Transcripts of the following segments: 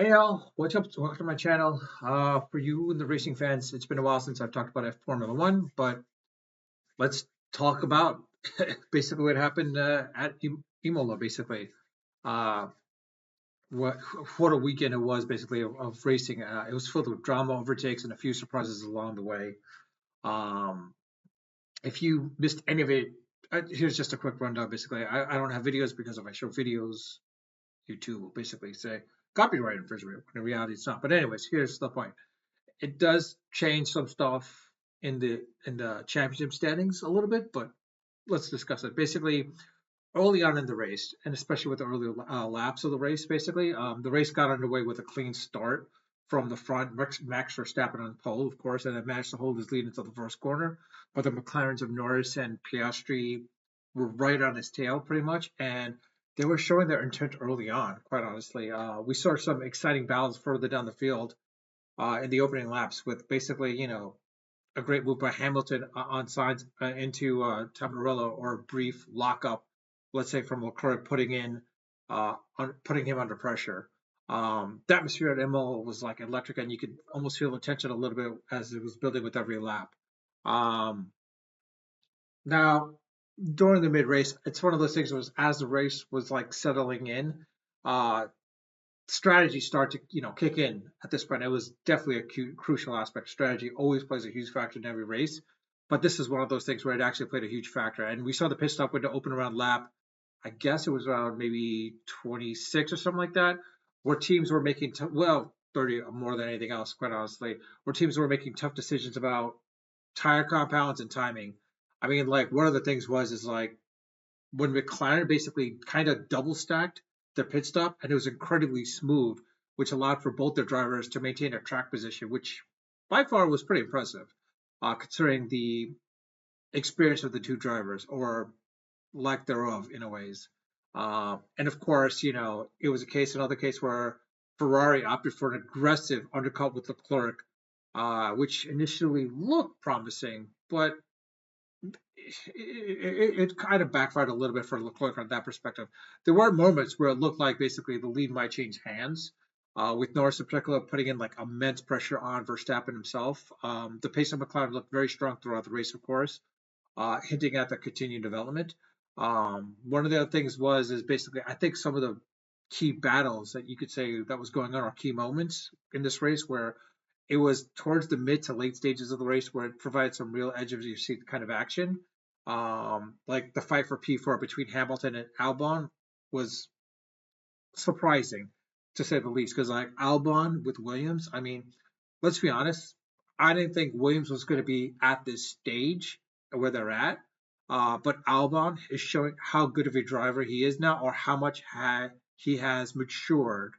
Hey Al, what's up? Welcome to my channel. For you and the racing fans, it's been a while since I've talked about Formula One, but let's talk about basically what happened at Imola. Basically, uh, what what a weekend it was basically of racing. It was filled with drama, overtakes, and a few surprises along the way. Um, if you missed any of it, here's just a quick rundown. Basically, I don't have videos because if I show videos, YouTube will basically say copyright infringement. When in reality, it's not. But anyways, here's the point. It does change some stuff in the championship standings a little bit, but let's discuss it. Basically, early on in the race, and especially with the early laps of the race, basically, the race got underway with a clean start from the front. Max Verstappen on pole, of course, and it managed to hold his lead until the first corner. But the McLarens of Norris and Piastri were right on his tail, pretty much, and they were showing their intent early on. Quite honestly, we saw some exciting battles further down the field in the opening laps with basically, a great move by Hamilton on sides into Tamarilla or a brief lockup, let's say from Leclerc putting him under pressure. The atmosphere at Imola was like electric, and you could almost feel the tension a little bit as it was building with every lap. Um, Now, during the mid race, it's one of those things. Was as the race was like settling in, uh, strategy start to kick in at this point. It was definitely a crucial aspect. Strategy always plays a huge factor in every race, but this is one of those things where it actually played a huge factor. And we saw the pit stop window open around lap, I guess it was around maybe 26 or something like that, where teams were making 30 more than anything else, quite honestly, where teams were making tough decisions about tire compounds and timing. I mean, like one of the things was is like when McLaren basically kind of double stacked their pit stop, and it was incredibly smooth, which allowed for both their drivers to maintain their track position, which by far was pretty impressive, considering the experience of the two drivers, or lack thereof, in a ways. And of course, it was another case where Ferrari opted for an aggressive undercut with Leclerc, which initially looked promising, but it kind of backfired a little bit for Leclerc from that perspective. There were moments where it looked like basically the lead might change hands, with Norris in particular putting in like immense pressure on Verstappen himself. The pace of McLaren looked very strong throughout the race, of course, hinting at the continued development. One of the other things is basically I think some of the key battles that you could say that was going on are key moments in this race where it was towards the mid to late stages of the race where it provided some real edge of your seat kind of action. Like the fight for P4 between Hamilton and Albon was surprising to say the least, because like Albon with Williams, I mean, let's be honest, I didn't think Williams was going to be at this stage where they're at. But Albon is showing how good of a driver he is now, or how much he has matured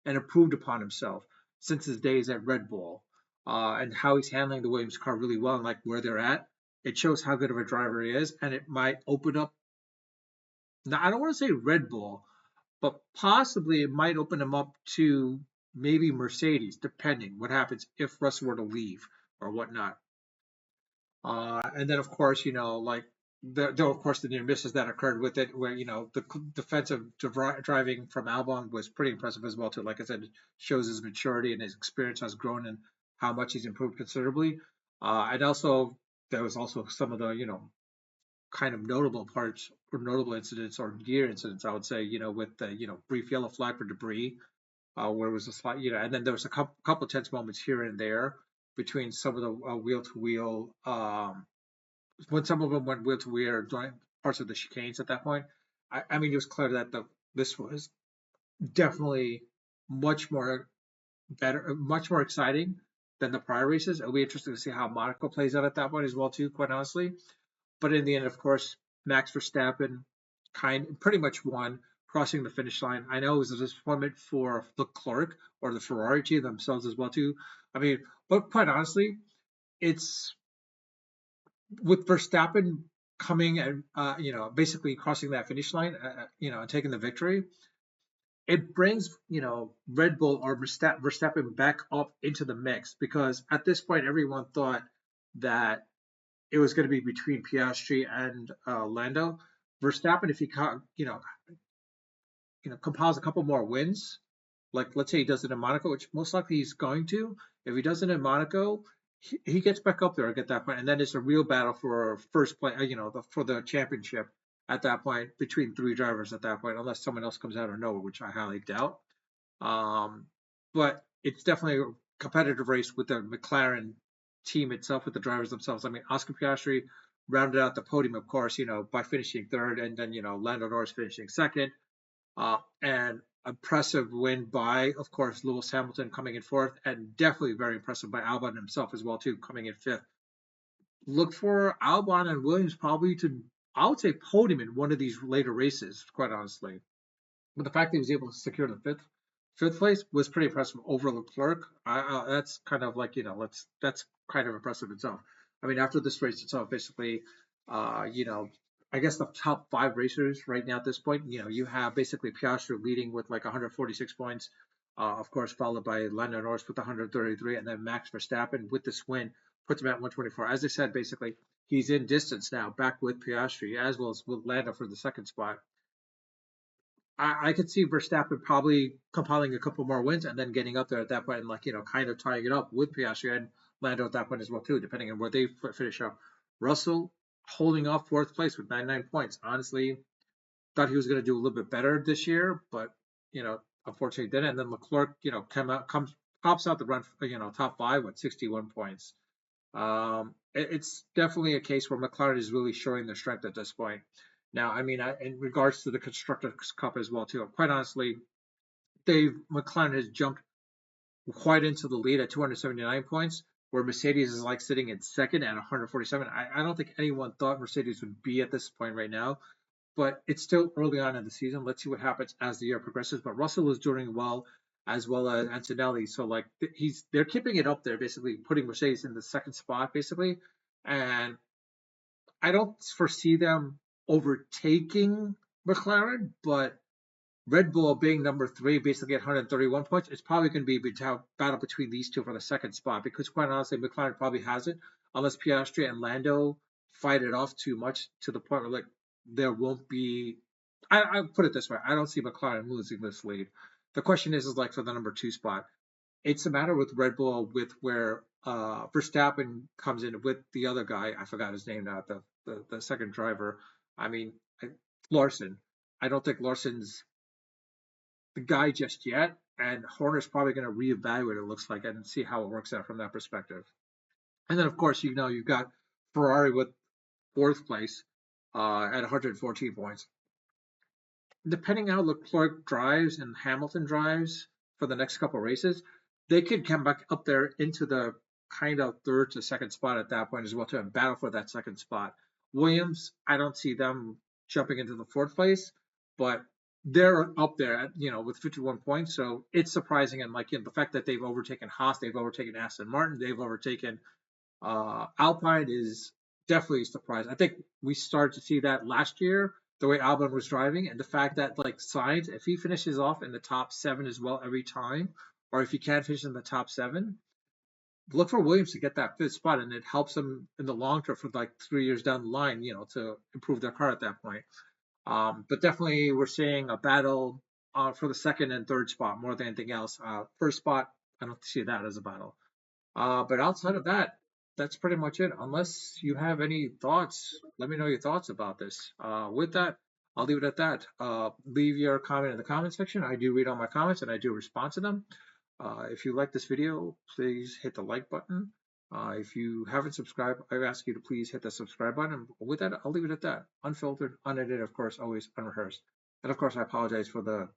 and improved upon himself since his days at Red Bull, and how he's handling the Williams car really well, and like where they're at. It shows how good of a driver he is, and it might open up. Now, I don't want to say Red Bull, but possibly it might open him up to maybe Mercedes, depending what happens if Russell were to leave or whatnot. And then, of course, like of course, the near misses that occurred with it, where the defensive driving from Albon was pretty impressive as well too. Like I said, it shows his maturity and his experience has grown and how much he's improved considerably. And also, there was also some of the kind of notable parts or notable incidents or gear incidents, I would say, with the brief yellow flag for debris, where it was a slight, and then there was a couple of tense moments here and there between some of the wheel to wheel, when some of them went wheel to wheel during parts of the chicanes at that point. I mean, it was clear that this was definitely much more much more exciting than the prior races. It'll be interesting to see how Monaco plays out at that point as well, too, quite honestly. But in the end, of course, Max Verstappen pretty much won, crossing the finish line. I know it was a disappointment for Leclerc or the Ferrari team themselves as well too. I mean, but quite honestly, it's with Verstappen coming and basically crossing that finish line, and taking the victory. It brings Red Bull or Verstappen back up into the mix, because at this point everyone thought that it was going to be between Piastri and Lando. Verstappen, if he compiles a couple more wins, like let's say he does it in Monaco, which most likely he's going to. If he does it in Monaco, he gets back up there at that point, and then it's a real battle for first place, for the championship at that point between three drivers at that point, unless someone else comes out of nowhere, which I highly doubt. Um, but it's definitely a competitive race with the McLaren team itself, with the drivers themselves. I mean, Oscar Piastri rounded out the podium, of course, by finishing third, and then Lando Norris finishing second. And impressive win by, of course, Lewis Hamilton coming in fourth, and definitely very impressive by Albon himself as well too, coming in fifth. Look for Albon and Williams probably to, I would say, podium in one of these later races, quite honestly. But the fact that he was able to secure the fifth place was pretty impressive over Leclerc. That's kind of like that's kind of impressive itself. I mean, after this race itself, basically, uh, you know, I guess the top five racers right now at this point, you have basically Piastri leading with like 146 points, of course, followed by Lando Norris with 133, and then Max Verstappen with this win puts him at 124. As I said, basically, he's in distance now, back with Piastri as well as with Lando for the second spot. I could see Verstappen probably compiling a couple more wins and then getting up there at that point and kind of tying it up with Piastri and Lando at that point as well too, depending on where they finish up. Russell holding off fourth place with 99 points. Honestly, thought he was going to do a little bit better this year, but unfortunately didn't. And then Leclerc, pops out the run, top five with 61 points. It's definitely a case where McLaren is really showing their strength at this point. Now, I mean, in regards to the Constructors' Cup as well, too, quite honestly, McLaren has jumped quite into the lead at 279 points, where Mercedes is like sitting in second at 147. I don't think anyone thought Mercedes would be at this point right now, but it's still early on in the season. Let's see what happens as the year progresses. But Russell is doing well, as well as Antonelli. So like they're keeping it up there, basically putting Mercedes in the second spot, basically. And I don't foresee them overtaking McLaren, but Red Bull being number three, basically at 131 points, it's probably going to be a battle between these two for the second spot because, quite honestly, McLaren probably has it unless Piastri and Lando fight it off too much to the point where like there won't be. I put it this way: I don't see McLaren losing this lead. The question is like for the number two spot, it's a matter with Red Bull with where Verstappen comes in with the other guy. I forgot his name now. The second driver. I mean, Larson. I don't think Larson's the guy just yet, and Horner's probably going to reevaluate it looks like and see how it works out from that perspective. And then of course you've got Ferrari with fourth place at 114 points. Depending how Leclerc drives and Hamilton drives for the next couple of races, they could come back up there into the kind of third to second spot at that point as well to battle for that second spot. Williams, I don't see them jumping into the fourth place, but they're up there at, with 51 points. So it's surprising. And the fact that they've overtaken Haas, they've overtaken Aston Martin, they've overtaken Alpine is definitely a surprise. I think we started to see that last year, the way Albon was driving, and the fact that Sainz, if he finishes off in the top seven as well every time, or if he can't finish in the top seven, look for Williams to get that fifth spot, and it helps them in the long term for 3 years down the line, to improve their car at that point. But definitely, we're seeing a battle for the second and third spot more than anything else. First spot, I don't see that as a battle. But outside of that, that's pretty much it. Unless you have any thoughts, let me know your thoughts about this. With that, I'll leave it at that. Leave your comment in the comment section. I do read all my comments and I do respond to them. If you like this video, please hit the like button. If you haven't subscribed, I ask you to please hit the subscribe button. And with that, I'll leave it at that. Unfiltered, unedited, of course, always unrehearsed. And of course, I apologize for the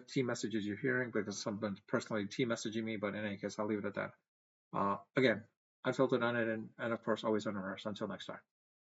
team messages you're hearing because someone's personally team messaging me. But in any case, I'll leave it at that. Again, unfiltered, unedited, and of course, always unrehearsed. Until next time.